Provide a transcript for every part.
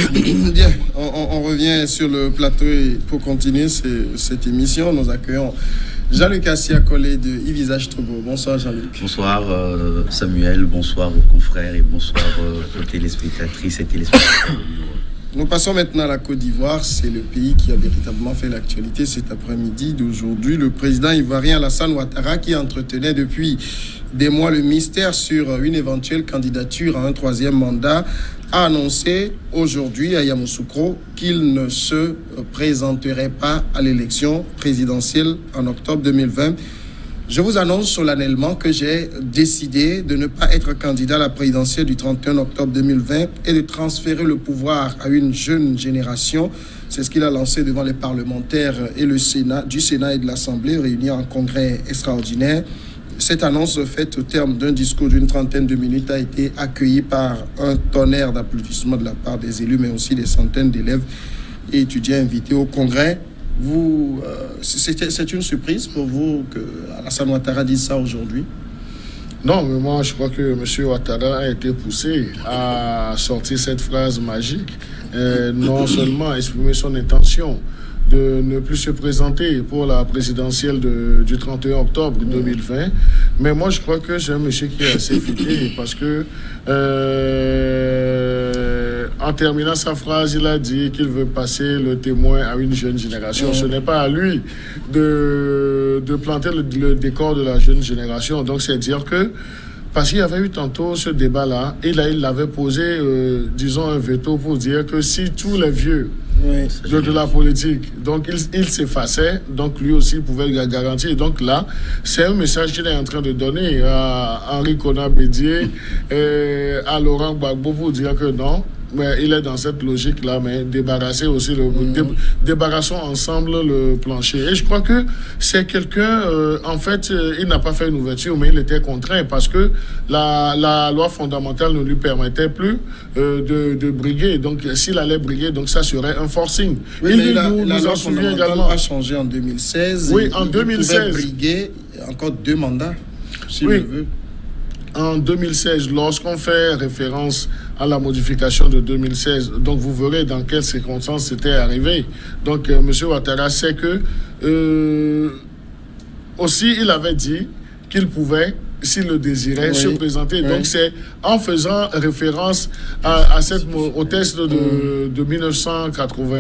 Bien, on revient sur le plateau et pour continuer cette émission, nous accueillons Jean-Luc Assia-Collé de Ivisage Togo. Bonsoir Jean-Luc. Bonsoir Samuel, bonsoir aux confrères et bonsoir aux téléspectatrices et téléspectateurs. Nous passons maintenant à la Côte d'Ivoire. C'est le pays qui a véritablement fait l'actualité cet après-midi d'aujourd'hui. Le président ivoirien Alassane Ouattara, qui entretenait depuis des mois le mystère sur une éventuelle candidature à un troisième mandat, a annoncé aujourd'hui à Yamoussoukro qu'il ne se présenterait pas à l'élection présidentielle en octobre 2020. Je vous annonce solennellement que j'ai décidé de ne pas être candidat à la présidentielle du 31 octobre 2020 et de transférer le pouvoir à une jeune génération. C'est ce qu'il a lancé devant les parlementaires et le Sénat, du Sénat et de l'Assemblée réunis en congrès extraordinaire. Cette annonce faite au terme d'un discours d'une trentaine de minutes a été accueillie par un tonnerre d'applaudissements de la part des élus, mais aussi des centaines d'élèves et étudiants invités au congrès. C'est une surprise pour vous que Alassane Ouattara dise ça aujourd'hui? Non, mais moi je crois que M. Ouattara a été poussé à sortir cette phrase magique, non seulement exprimer son intention de ne plus se présenter pour la présidentielle du 31 octobre 2020. Mais moi, je crois que c'est un monsieur qui est assez futé parce que, en terminant sa phrase, il a dit qu'il veut passer le témoin à une jeune génération. Ce n'est pas à lui de planter le décor de la jeune génération. Donc, c'est dire que, parce qu'il y avait eu tantôt ce débat-là, et là, il avait posé, disons, un veto pour dire que si tous les vieux de la politique, donc il s'effaçait, donc lui aussi pouvait le garantir. Donc là, c'est un message qu'il est en train de donner à Henri Konan Bédié, à Laurent Gbagbo pour dire que non, mais il est dans cette logique-là, mais débarrasser aussi débarrassons ensemble le plancher. Et je crois que c'est quelqu'un, en fait, il n'a pas fait une ouverture, mais il était contraint parce que la loi fondamentale ne lui permettait plus de briguer. Donc, s'il allait briguer, donc ça serait un forcing. Oui, mais la loi fondamentale a changé en 2016. Oui, en 2016. Il pouvait briguer encore 2 mandats, s'il le veut. En 2016, lorsqu'on fait référence à la modification de 2016, donc vous verrez dans quelles circonstances c'était arrivé. Donc, M. Ouattara sait que aussi il avait dit qu'il pouvait, s'il le désirait, se présenter. Donc, c'est en faisant référence au test de 1980,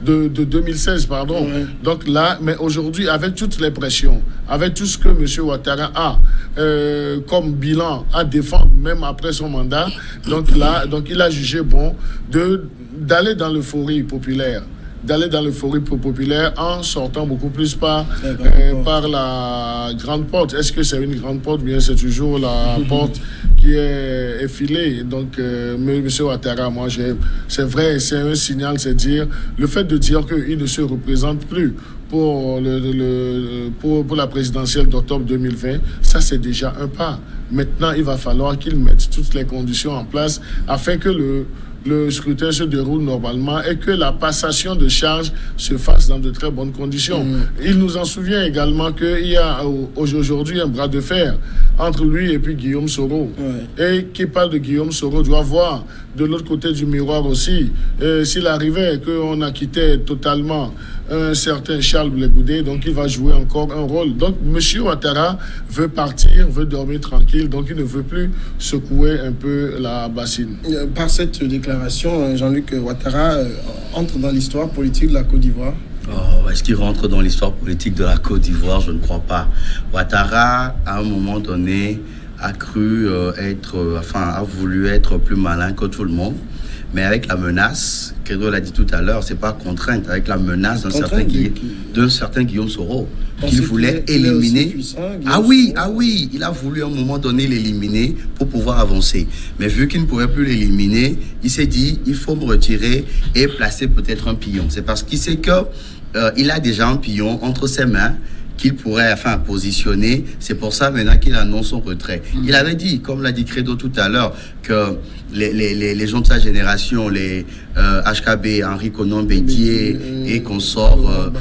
de 2016, pardon. Donc là, mais aujourd'hui, avec toutes les pressions, avec tout ce que M. Ouattara a comme bilan à défendre, même après son mandat, donc là, il a jugé bon d'aller dans l'euphorie populaire. En sortant beaucoup plus par la grande porte. Est-ce que c'est une grande porte? Bien, c'est toujours la porte qui est effilée. Donc, M. Ouattara, moi, c'est vrai, c'est un signal, c'est dire, le fait de dire qu'il ne se représente plus pour la présidentielle d'octobre 2020, ça, c'est déjà un pas. Maintenant, il va falloir qu'il mette toutes les conditions en place afin que le scrutin se déroule normalement et que la passation de charges se fasse dans de très bonnes conditions. Il nous en souvient également qu'il y a aujourd'hui un bras de fer entre lui et puis Guillaume Soro. Et qui parle de Guillaume Soro doit voir de l'autre côté du miroir aussi, s'il arrivait qu'on a quitté totalement un certain Charles Blé Goudé, donc il va jouer encore un rôle. Donc M. Ouattara veut partir, veut dormir tranquille, donc il ne veut plus secouer un peu la bassine. Par cette déclaration, Jean-Luc, Ouattara entre dans l'histoire politique de la Côte d'Ivoire? Est-ce qu'il rentre dans l'histoire politique de la Côte d'Ivoire? Je ne crois pas. Ouattara, à un moment donné, a cru a voulu être plus malin que tout le monde. Mais avec la menace, Credo l'a dit tout à l'heure, c'est pas contrainte, avec la menace d'un certain Guillaume Soro, qu'il voulait éliminer. Ah oui, il a voulu à un moment donné l'éliminer pour pouvoir avancer. Mais vu qu'il ne pouvait plus l'éliminer, il s'est dit, il faut me retirer et placer peut-être un pion. C'est parce qu'il sait que il a déjà un pion entre ses mains qu'il pourrait positionner. C'est pour ça maintenant qu'il annonce son retrait. Il avait dit, comme l'a dit Credo tout à l'heure, que les gens de sa génération, les HKB, Henri Konan Bédié et consorts,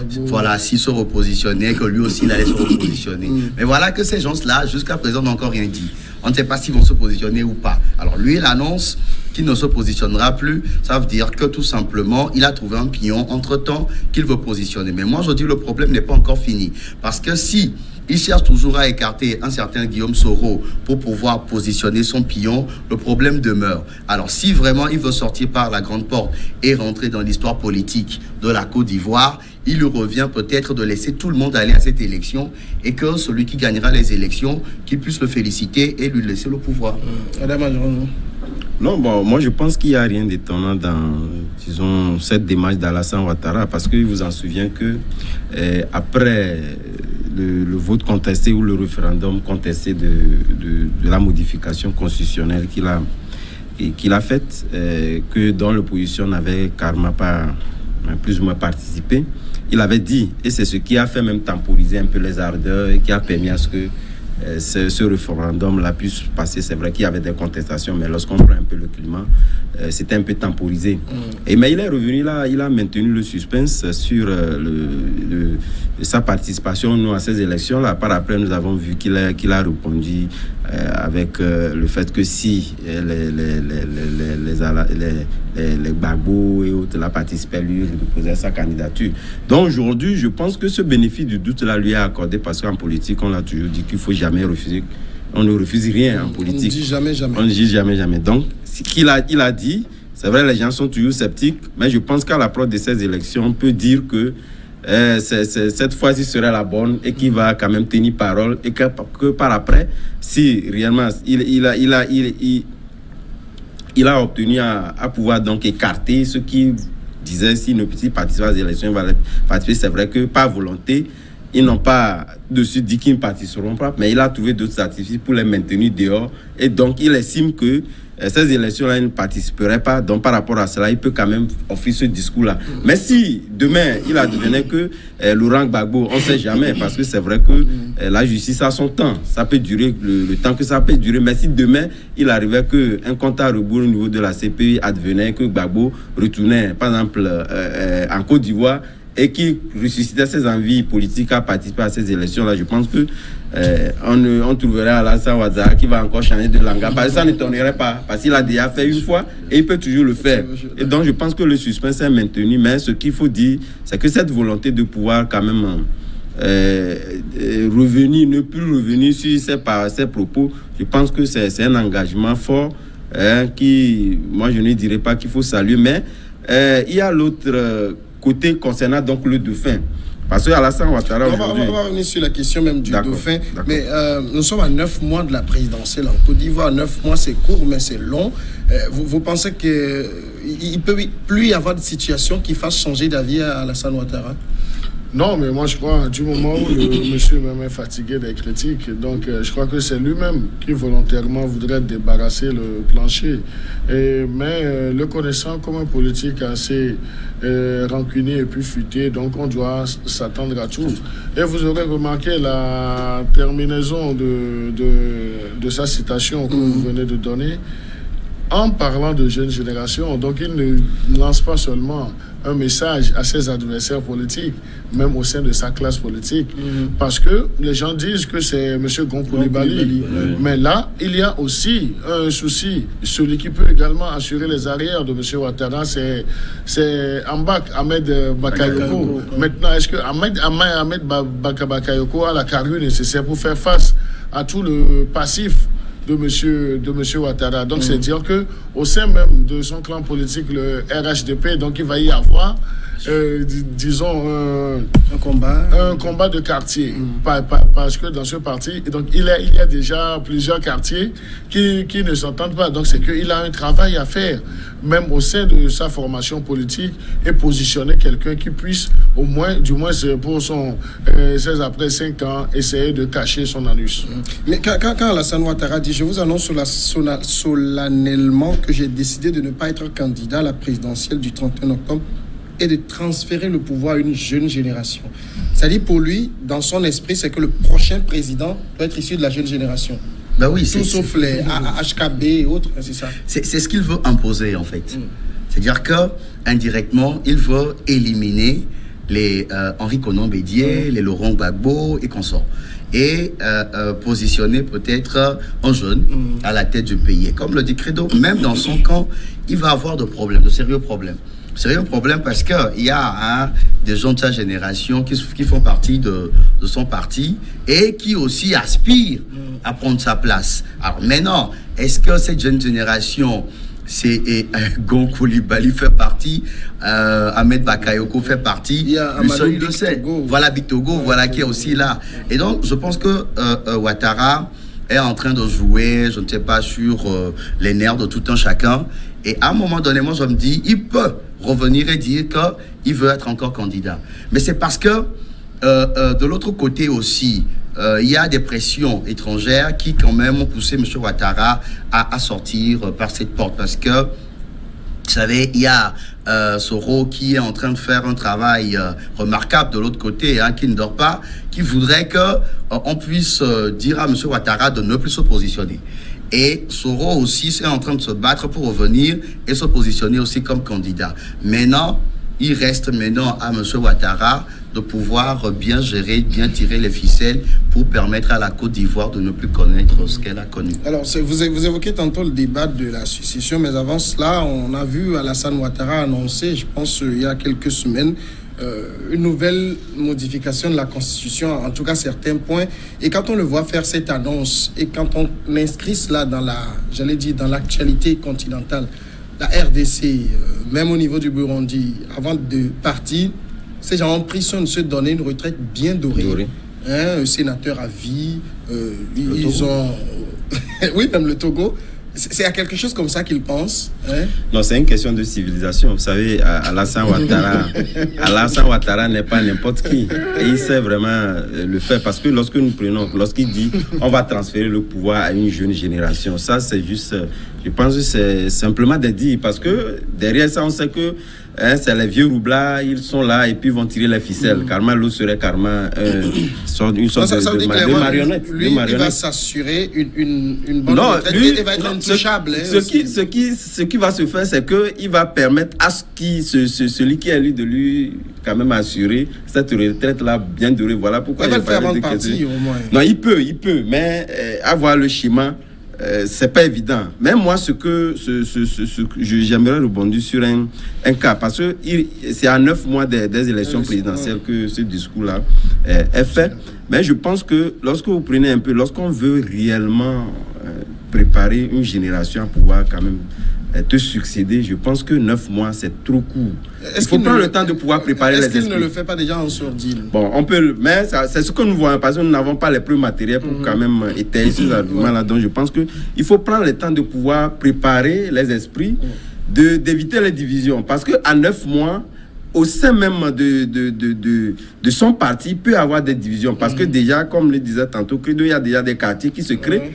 s'ils se repositionnaient, que lui aussi il allait se repositionner. Mais voilà que ces gens-là, jusqu'à présent, n'ont encore rien dit. On ne sait pas s'ils vont se positionner ou pas. Alors lui, il annonce qu'il ne se positionnera plus. Ça veut dire que tout simplement, il a trouvé un pion entre-temps qu'il veut positionner. Mais moi, je dis que le problème n'est pas encore fini. Parce que si il cherche toujours à écarter un certain Guillaume Soro pour pouvoir positionner son pion, le problème demeure. Alors si vraiment il veut sortir par la grande porte et rentrer dans l'histoire politique de la Côte d'Ivoire, il lui revient peut-être de laisser tout le monde aller à cette élection et que celui qui gagnera les élections, qu'il puisse le féliciter et lui laisser le pouvoir. Non, bon, moi je pense qu'il n'y a rien d'étonnant dans, disons, cette démarche d'Alassane Ouattara, parce qu'il vous en souvient que après le vote contesté ou le référendum contesté de la modification constitutionnelle qu'il a faite, que dans l'opposition n'avait carrément pas plus ou moins participé, il avait dit, et c'est ce qui a fait même temporiser un peu les ardeurs et qui a permis à ce que ce référendum-là puisse passer. C'est vrai qu'il y avait des contestations, mais lorsqu'on prend un peu le climat, c'était un peu temporisé. Mais il est revenu là, il a maintenu le suspense sur sa participation à ces élections-là. Par après, nous avons vu qu'il a répondu avec le fait que si les Gbagbo et autres la participaient, lui, il déposait sa candidature. Donc aujourd'hui, je pense que ce bénéfice du doute là lui est accordé, parce qu'en politique, on l'a toujours dit qu'il ne faut jamais refuser. On ne refuse rien en politique. On ne dit jamais, jamais. On ne dit jamais, jamais. Donc, ce qu'il a dit, c'est vrai, les gens sont toujours sceptiques, mais je pense qu'à l'approche de ces élections, on peut dire que cette fois-ci serait la bonne et qu'il va quand même tenir parole, et que par après, si réellement il a obtenu à pouvoir donc écarter ceux qui disaient s'il ne participe à les élections, il va participer. C'est vrai que par volonté, ils n'ont pas de suite dit qu'ils ne participeront pas, mais il a trouvé d'autres artifices pour les maintenir dehors, et donc il estime que ces élections-là, il ne participerait pas. Donc par rapport à cela, il peut quand même offrir ce discours-là. Mais si demain, il advenait que Laurent Gbagbo, on ne sait jamais, parce que c'est vrai que la justice a son temps. Ça peut durer le temps que ça peut durer. Mais si demain, il arrivait qu'un compte à rebours au niveau de la CPI advenait, que Gbagbo retournait, par exemple, en Côte d'Ivoire, et qui ressuscitait ses envies politiques à participer à ces élections-là, je pense que on trouverait Alassane Ouattara qui va encore changer de langage. Parce que ça ne t'étonnerait pas, parce qu'il a déjà fait une fois et il peut toujours le faire. Et donc je pense que le suspense est maintenu, mais ce qu'il faut dire, c'est que cette volonté de pouvoir quand même revenir, ne plus revenir sur ses propos, je pense que c'est un engagement fort qui, moi je ne dirais pas qu'il faut saluer, mais il y a l'autre côté concernant donc le dauphin. Parce que Alassane Ouattara aujourd'hui... On va revenir sur la question même du dauphin. Mais nous sommes à 9 mois de la présidentielle en Côte d'Ivoire. 9 mois, c'est court, mais c'est long. Vous pensez qu'il ne peut plus y avoir de situation qui fasse changer d'avis à Alassane Ouattara? Non, mais moi je crois du moment où le monsieur même est fatigué des critiques, donc je crois que c'est lui-même qui volontairement voudrait débarrasser le plancher. Mais le connaissant comme un politique assez rancunier et puis futé, donc on doit s'attendre à tout. Et vous aurez remarqué la terminaison de sa citation que vous venez de donner. En parlant de jeune génération, donc il ne lance pas seulement un message à ses adversaires politiques, même au sein de sa classe politique, parce que les gens disent que c'est M. Gon Coulibaly. Mais là, il y a aussi un souci. Celui qui peut également assurer les arrières de M. Ouattara, c'est Ambak Ahmed Bakayoko. Maintenant, est-ce que Ahmed Bakayoko a la carrure nécessaire pour faire face à tout le passif de monsieur Ouattara? Donc c'est dire que au sein même de son clan politique, le RHDP, donc il va y avoir disons un combat de quartier, parce que dans ce parti, donc il y a déjà plusieurs quartiers qui ne s'entendent pas. Donc c'est qu'il a un travail à faire même au sein de sa formation politique, et positionner quelqu'un qui puisse au moins, du moins pour ses après 5 ans, essayer de cacher son anus. Mais quand Alassane Ouattara dit: je vous annonce solennellement que j'ai décidé de ne pas être candidat à la présidentielle du 31 octobre et de transférer le pouvoir à une jeune génération. C'est-à-dire pour lui, dans son esprit, c'est que le prochain président doit être issu de la jeune génération. Ben oui, tout sauf les HKB et autres, c'est ça. C'est ce qu'il veut imposer en fait. C'est-à-dire que indirectement, il veut éliminer les Henri Konan Bédié, les Laurent Gbagbo et consorts. et positionner peut-être un jeune à la tête du pays. Et comme le dit Credo, même dans son camp, il va avoir de problèmes, de sérieux problèmes. Sérieux problème parce qu'il y a des gens de sa génération qui font partie de son parti et qui aussi aspirent à prendre sa place. Alors maintenant, est-ce que cette jeune génération, c'est Gon Coulibaly fait partie, Ahmed Bakayoko fait partie, lui seul il le sait. Voilà Bitogo, voilà qui est aussi là. Et donc, je pense que Ouattara est en train de jouer, je ne sais pas, sur les nerfs de tout un chacun. Et à un moment donné, moi, je me dis, il peut revenir et dire qu'il veut être encore candidat. Mais c'est parce que, de l'autre côté aussi, il y a des pressions étrangères qui, quand même, ont poussé M. Ouattara à sortir par cette porte. Parce que, vous savez, il y a Soro qui est en train de faire un travail remarquable de l'autre côté, qui ne dort pas, qui voudrait qu'on puisse dire à M. Ouattara de ne plus se positionner. Et Soro aussi est en train de se battre pour revenir et se positionner aussi comme candidat. Maintenant, il reste maintenant à M. Ouattara de pouvoir bien gérer, bien tirer les ficelles pour permettre à la Côte d'Ivoire de ne plus connaître ce qu'elle a connu. Alors, vous évoquez tantôt le débat de la succession, mais avant cela, on a vu Alassane Ouattara annoncer, je pense, il y a quelques semaines, une nouvelle modification de la Constitution, en tout cas certains points. Et quand on le voit faire cette annonce, et quand on inscrit cela dans dans l'actualité continentale, la RDC, même au niveau du Burundi, avant de partir, ces gens ont pris soin de se donner une retraite bien dorée. Un sénateur à vie, ils ont... oui, même le Togo. C'est à quelque chose comme ça qu'ils pensent. Non, c'est une question de civilisation. Vous savez, Alassane Ouattara n'est pas n'importe qui. Et il sait vraiment le faire. Parce que lorsqu'il dit on va transférer le pouvoir à une jeune génération, ça c'est juste, je pense que c'est simplement des dires. Parce que derrière ça, on sait que c'est les vieux roublards, ils sont là et puis vont tirer les ficelles. Karma, l'autre serait karma, une sorte de marionnette. Lui, il va s'assurer une bonne retraite. Il va être intouchable. Ce qui va se faire, c'est qu'il va permettre à celui qui est élu de lui quand même assurer cette retraite-là bien durée. Voilà pourquoi il va le faire avant de partir, au moins. Non, il peut, mais avoir le schéma, c'est pas évident. Même moi, j'aimerais rebondir sur un cas, parce que c'est à 9 mois des élections présidentielles que ce discours-là est fait. Mais je pense que lorsqu'on veut réellement préparer une génération à pouvoir quand même te succéder, je pense que 9 mois, c'est trop court. Il faut prendre le temps de pouvoir préparer les esprits. Est-ce qu'il ne le fait pas déjà en sourdine? Bon, on peut, mais c'est ce que nous voyons, parce que nous n'avons pas les preuves matérielles pour quand même étayer ces arguments-là. Donc, je pense qu'il faut prendre le temps de pouvoir préparer les esprits, d'éviter les divisions. Parce qu'à 9 mois, au sein même de son parti, il peut y avoir des divisions. Parce que déjà, comme le disait tantôt Credo, il y a déjà des quartiers qui se créent.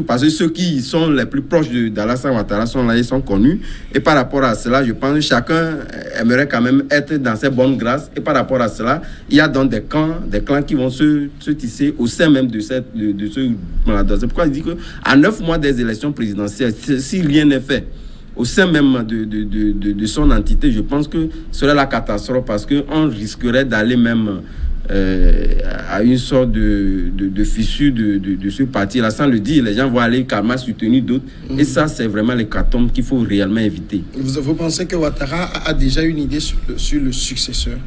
Parce que ceux qui sont les plus proches d'Alassane Ouattara sont là, ils sont connus. Et par rapport à cela, je pense que chacun aimerait quand même être dans ses bonnes grâces. Et par rapport à cela, il y a donc des clans qui vont se tisser au sein même de ce maladroit. C'est pourquoi je dis qu'à 9 mois des élections présidentielles, si rien n'est fait au sein même de son entité, je pense que ce serait la catastrophe, parce qu'on risquerait d'aller même à une sorte de fissure de ce parti-là, sans le dire. Les gens vont aller carrément soutenir d'autres. Et ça, c'est vraiment l'hécatombe qu'il faut réellement éviter. Vous pensez que Ouattara a déjà une idée sur le successeur?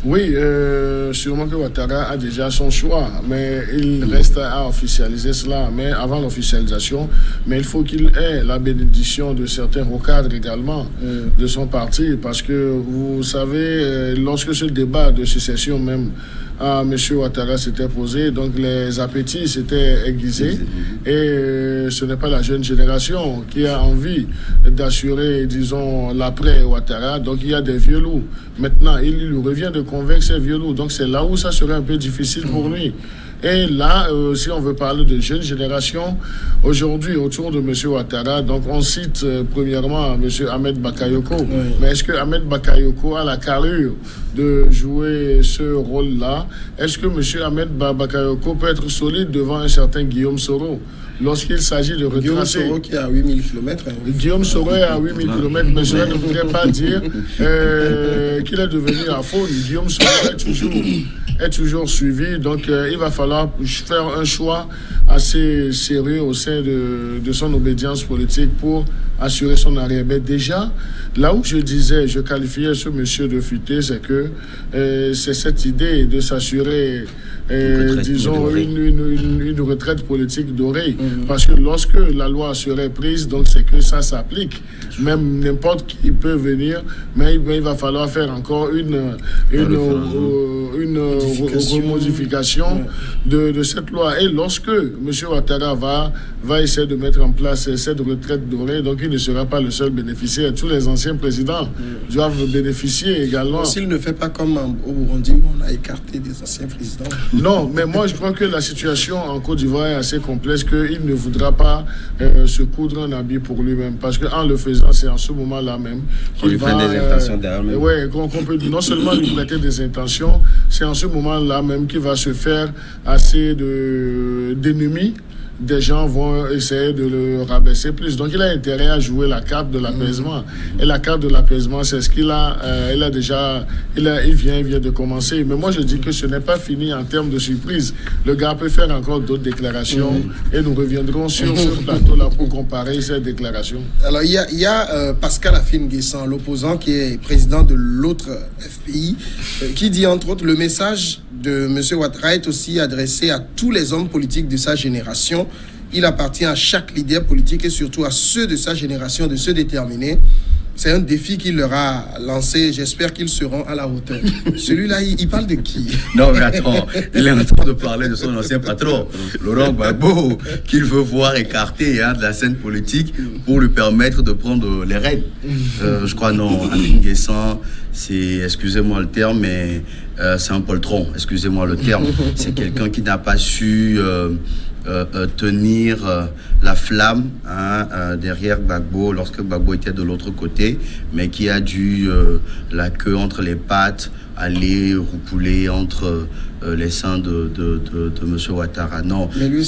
Oui, sûrement que Ouattara a déjà son choix, mais il reste à officialiser cela. Mais avant l'officialisation, il faut qu'il ait la bénédiction de certains recadres également de son parti, parce que vous savez, lorsque ce débat de succession même à M. Ouattara s'était posé, donc les appétits s'étaient aiguisés, et ce n'est pas la jeune génération qui a envie d'assurer, disons, l'après Ouattara. Donc il y a des vieux loups. Maintenant, il lui revient de convaincre ces vieux loups. Donc c'est là où ça serait un peu difficile pour lui. Et là, si on veut parler de jeune génération, aujourd'hui, autour de M. Ouattara, donc on cite premièrement M. Ahmed Bakayoko. Oui. Mais est-ce que Ahmed Bakayoko a la carrure de jouer ce rôle-là? Est-ce que M. Ahmed Bakayoko peut être solide devant un certain Guillaume Soro lorsqu'il s'agit de retracer? Guillaume Soro qui est à 8000 km. Guillaume Soro est à 8000 km, mais cela ne voudrait pas dire qu'il est devenu à faune. Guillaume Soro est toujours suivi. Donc, il va falloir faire un choix assez sérieux au sein de son obédience politique pour assurer son arrière. Mais déjà, là où je qualifiais ce monsieur de futé, c'est que c'est cette idée de s'assurer, disons, une retraite politique dorée. Parce que lorsque la loi serait prise, donc c'est que ça s'applique. Même n'importe qui peut venir, mais il va falloir faire encore une remodification de cette loi. Et lorsque M. Ouattara va essayer de mettre en place cette retraite dorée, donc il ne sera pas le seul bénéficiaire. Tous les anciens présidents doivent bénéficier également. S'il ne fait pas comme au Burundi où on a écarté des anciens présidents. Non, mais moi je crois que la situation en Côte d'Ivoire est assez complexe, qu'il ne voudra pas se coudre un habit pour lui-même. Parce qu'en le faisant, c'est en ce moment-là même qu'il va... des intentions derrière même. Oui, qu'on peut non seulement lui prêter des intentions, c'est en ce moment-là même qu'il va se faire assez d'ennemis. Des gens vont essayer de le rabaisser plus. Donc, il a intérêt à jouer la carte de l'apaisement. Et la carte de l'apaisement, c'est ce qu'il a. Il vient de commencer. Mais moi, je dis que ce n'est pas fini en termes de surprise. Le gars peut faire encore d'autres déclarations et nous reviendrons sur ce plateau-là pour comparer ces déclarations. Alors, il y a Pascal Afine-Guessan, l'opposant qui est président de l'autre FPI, qui dit entre autres le message de M. Ouattara est aussi adressé à tous les hommes politiques de sa génération. Il appartient à chaque leader politique et surtout à ceux de sa génération de se déterminer. C'est un défi qu'il leur a lancé. J'espère qu'ils seront à la hauteur. Celui-là, il parle de qui? Non, mais attends, il est en train de parler de son ancien patron, Laurent Gbagbo, qu'il veut voir écarté de la scène politique pour lui permettre de prendre les rênes. Je crois non, Afine-Guessan, c'est, excusez-moi le terme, mais c'est un poltron, excusez-moi le terme. C'est quelqu'un qui n'a pas su... tenir la flamme derrière Gbagbo lorsque Gbagbo était de l'autre côté, mais qui a dû la queue entre les pattes aller roucouler entre les seins de M. Ouattara. Non, mais lui,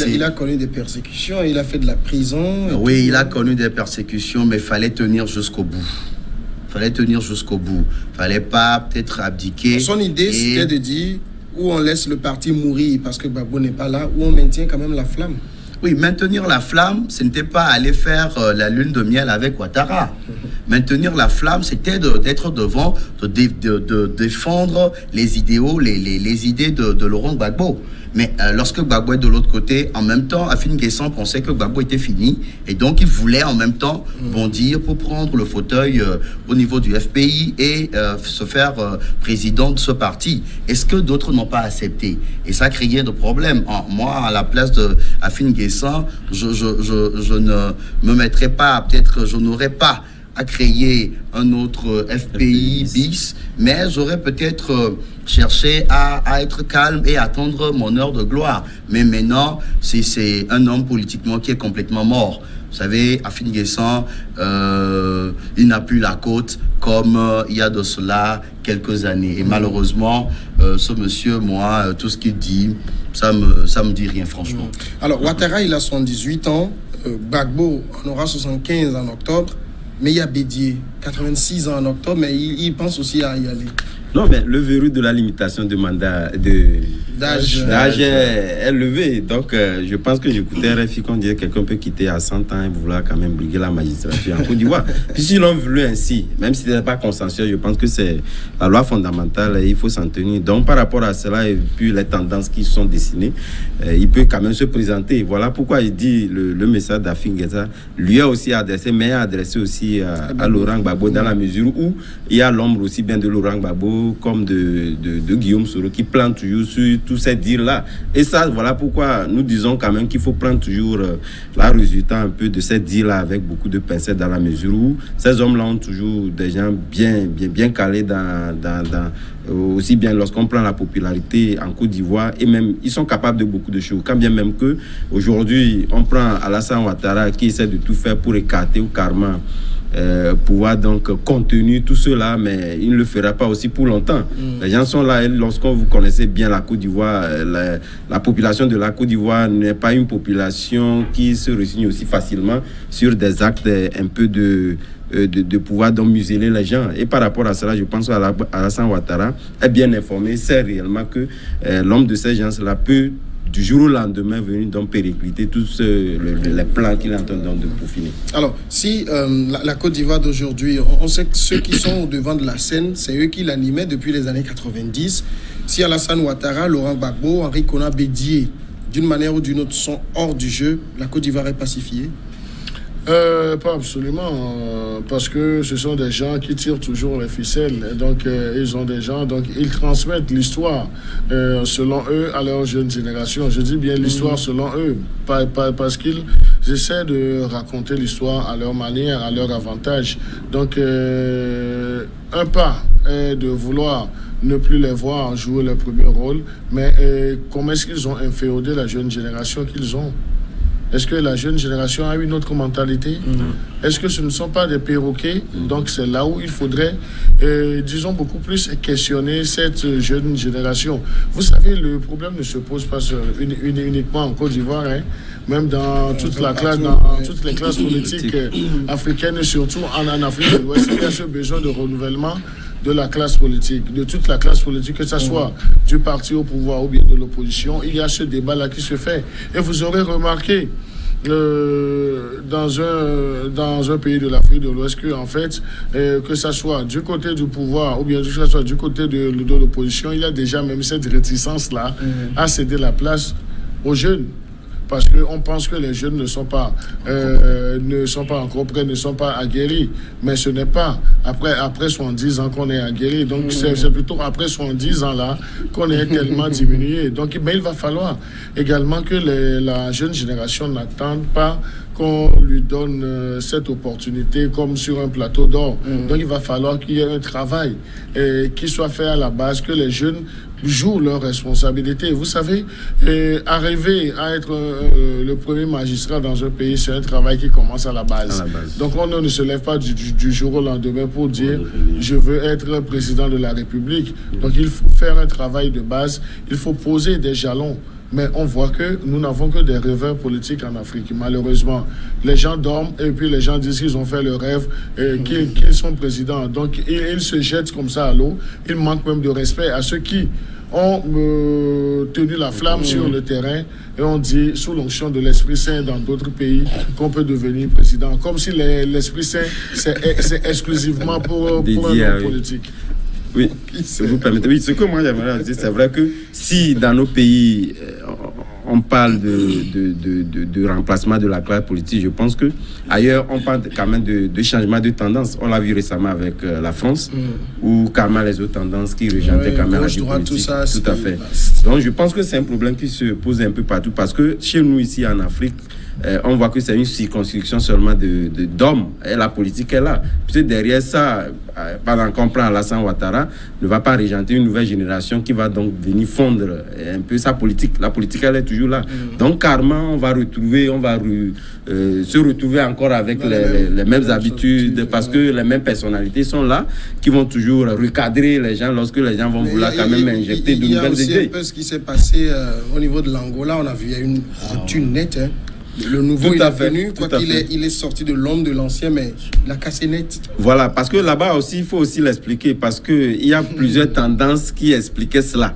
il a connu des persécutions, il a fait de la prison. Oui, il a connu des persécutions, mais il fallait tenir jusqu'au bout. Fallait pas peut-être abdiquer. Son idée, c'était de dire où on laisse le parti mourir parce que Gbagbo n'est pas là, où on maintient quand même la flamme. Oui, maintenir la flamme, ce n'était pas aller faire la lune de miel avec Ouattara. Maintenir la flamme, c'était d'être devant, de défendre les idéaux, les idées de Laurent Gbagbo. Mais lorsque Gbagbo est de l'autre côté, en même temps, Afine-Guessan pensait que Gbagbo était fini. Et donc, il voulait en même temps bondir pour prendre le fauteuil au niveau du FPI et se faire président de ce parti. Est-ce que d'autres n'ont pas accepté? Et ça créait des problèmes. Moi, à la place de Afine-Guessan, je ne me mettrais pas, peut-être je n'aurais pas à créer un autre FPI bis, mais j'aurais peut-être cherché à être calme et attendre mon heure de gloire. Mais maintenant, c'est un homme politiquement qui est complètement mort. Vous savez, Afine-Guessan, il n'a plus la côte comme il y a de cela quelques années. Et malheureusement, ce monsieur, moi, tout ce qu'il dit, ça me dit rien, franchement. Alors, Ouattara, il a 78 ans. Gbagbo en aura 75 en octobre. Mais il y a Bédié, 86 ans en octobre, mais il pense aussi à y aller. Non, mais le verrou de la limitation de mandat d'âge est levé. Donc, je pense que j'écoutais RFI qu'on disait que quelqu'un peut quitter à 100 ans et vouloir quand même briguer la magistrature en Côte d'Ivoire. Puis s'ils l'ont voulu ainsi, même si ce n'est pas consensuel, je pense que c'est la loi fondamentale et il faut s'en tenir. Donc, par rapport à cela et puis les tendances qui sont dessinées, il peut quand même se présenter. Voilà pourquoi il dit le message d'Afine-Guessan lui a aussi adressé, mais adressé aussi à Laurent Gbagbo dans la mesure où il y a l'ombre aussi bien de Laurent Gbagbo comme de Guillaume Soro qui plante toujours sur tous ces dires-là. Et ça, voilà pourquoi nous disons quand même qu'il faut prendre toujours la résultat un peu de ces dires-là avec beaucoup de pincettes dans la mesure où ces hommes-là ont toujours des gens bien calés dans aussi bien lorsqu'on prend la popularité en Côte d'Ivoire et même ils sont capables de beaucoup de choses. Quand bien même que aujourd'hui on prend Alassane Ouattara qui essaie de tout faire pour écarter ou carrément pouvoir donc contenir tout cela, mais il ne le fera pas aussi pour longtemps. Les gens sont là et lorsqu'on vous connaissez bien la Côte d'Ivoire, la population de la Côte d'Ivoire n'est pas une population qui se resigne aussi facilement sur des actes un peu de de pouvoir donc museler les gens. Et par rapport à cela, je pense qu'Alassane Ouattara est bien informé, sait réellement que l'homme de ces gens-là peut du jour au lendemain venir donc péricliter tous les plans qu'il est en train de peaufiner. Alors, si la Côte d'Ivoire d'aujourd'hui, on sait que ceux qui sont au devant de la scène, c'est eux qui l'animaient depuis les années 90. Si Alassane Ouattara, Laurent Gbagbo, Henri Konan Bédié, d'une manière ou d'une autre, sont hors du jeu, la Côte d'Ivoire est pacifiée? Pas absolument, parce que ce sont des gens qui tirent toujours les ficelles. Donc, ils ont des gens, donc ils transmettent l'histoire selon eux à leur jeune génération. Je dis bien l'histoire selon eux, parce qu'ils essaient de raconter l'histoire à leur manière, à leur avantage. Donc, un pas est de vouloir ne plus les voir jouer le premier rôle, mais comment est-ce qu'ils ont inféodé la jeune génération qu'ils ont? Est-ce que la jeune génération a une autre mentalité? Est-ce que ce ne sont pas des perroquets? Donc c'est là où il faudrait, disons, beaucoup plus questionner cette jeune génération. Vous savez, le problème ne se pose pas uniquement en Côte d'Ivoire, hein. Même dans toute la classe, dans toutes les classes politiques africaines, et surtout en Afrique de l'Ouest, il y a ce besoin de renouvellement de la classe politique, de toute la classe politique, que ce soit du parti au pouvoir ou bien de l'opposition. Il y a ce débat-là qui se fait. Et vous aurez remarqué dans un pays de l'Afrique de l'Ouest que, en fait, que ce soit du côté du pouvoir ou bien que ce soit du côté de l'opposition, il y a déjà même cette réticence-là à céder la place aux jeunes. Parce qu'on pense que les jeunes ne sont pas encore prêts, ne sont pas aguerris. Mais ce n'est pas après 70 ans qu'on est aguerri. Donc c'est plutôt après 70 ans là qu'on est tellement diminué. Donc mais il va falloir également que la jeune génération n'attende pas qu'on lui donne cette opportunité comme sur un plateau d'or. Donc il va falloir qu'il y ait un travail qui soit fait à la base, que les jeunes jouent leurs responsabilités. Vous savez, arriver à être le premier magistrat dans un pays, c'est un travail qui commence à la base. Donc on ne se lève pas du jour au lendemain pour dire je veux être président de la République. Donc il faut faire un travail de base, il faut poser des jalons. Mais on voit que nous n'avons que des rêveurs politiques en Afrique. Malheureusement, les gens dorment et puis les gens disent qu'ils ont fait le rêve, qu'ils sont présidents. Donc, ils se jettent comme ça à l'eau. Ils manquent même de respect à ceux qui ont tenu la flamme sur le terrain. Et on dit, sous l'onction de l'Esprit Saint dans d'autres pays, qu'on peut devenir président. Comme si l'Esprit Saint, c'est exclusivement pour un homme politique. Oui, vous permettez. Oui, ce que moi j'aimerais dire, c'est vrai que si dans nos pays on parle de remplacement de la classe politique, je pense que ailleurs on parle quand même de changement de tendance. On l'a vu récemment avec la France, où quand même les autres tendances qui rejetaient quand même la vie politique. Tout à fait. Donc je pense que c'est un problème qui se pose un peu partout, parce que chez nous ici en Afrique, on voit que c'est une circonscription seulement d'hommes. Et la politique est là. Peut-être derrière ça, pendant qu'on prend Alassane Ouattara, ne va pas régenter une nouvelle génération qui va donc venir fondre un peu sa politique. La politique, elle est toujours là. Donc, carrément, on va se retrouver encore avec les mêmes habitudes, parce que les mêmes personnalités sont là, qui vont toujours recadrer les gens lorsque les gens vont vouloir quand même injecter de nouvelles idées. Il y a aussi un peu ce qui s'est passé au niveau de l'Angola. On a vu, il y a une rupture nette, hein. Le nouveau, il est venu, quoi qu'il il est sorti de l'homme de l'ancien, mais il a cassé net. Voilà, parce que là-bas aussi, il faut aussi l'expliquer, parce qu'il y a plusieurs tendances qui expliquaient cela.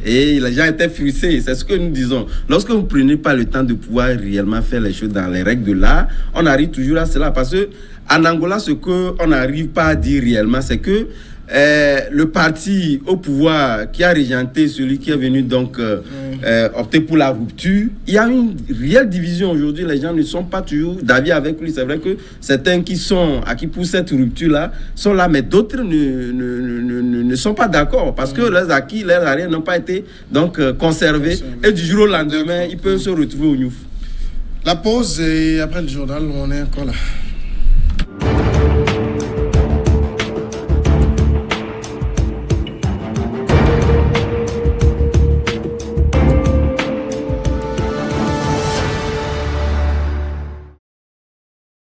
Et les gens étaient frustrés, c'est ce que nous disons. Lorsque vous ne prenez pas le temps de pouvoir réellement faire les choses dans les règles de l'art, on arrive toujours à cela. Parce qu'en Angola, ce qu'on n'arrive pas à dire réellement, c'est que le parti au pouvoir qui a régenté celui qui est venu donc opter pour la rupture, il y a une réelle division aujourd'hui. Les gens ne sont pas toujours d'avis avec lui. C'est vrai que certains qui poussent cette rupture-là sont là, mais d'autres ne sont pas d'accord, parce que leurs acquis, leurs arrières n'ont pas été donc conservés. Et du jour au lendemain, ils peuvent se retrouver au Niouf. La pause, et après le journal, on est encore là.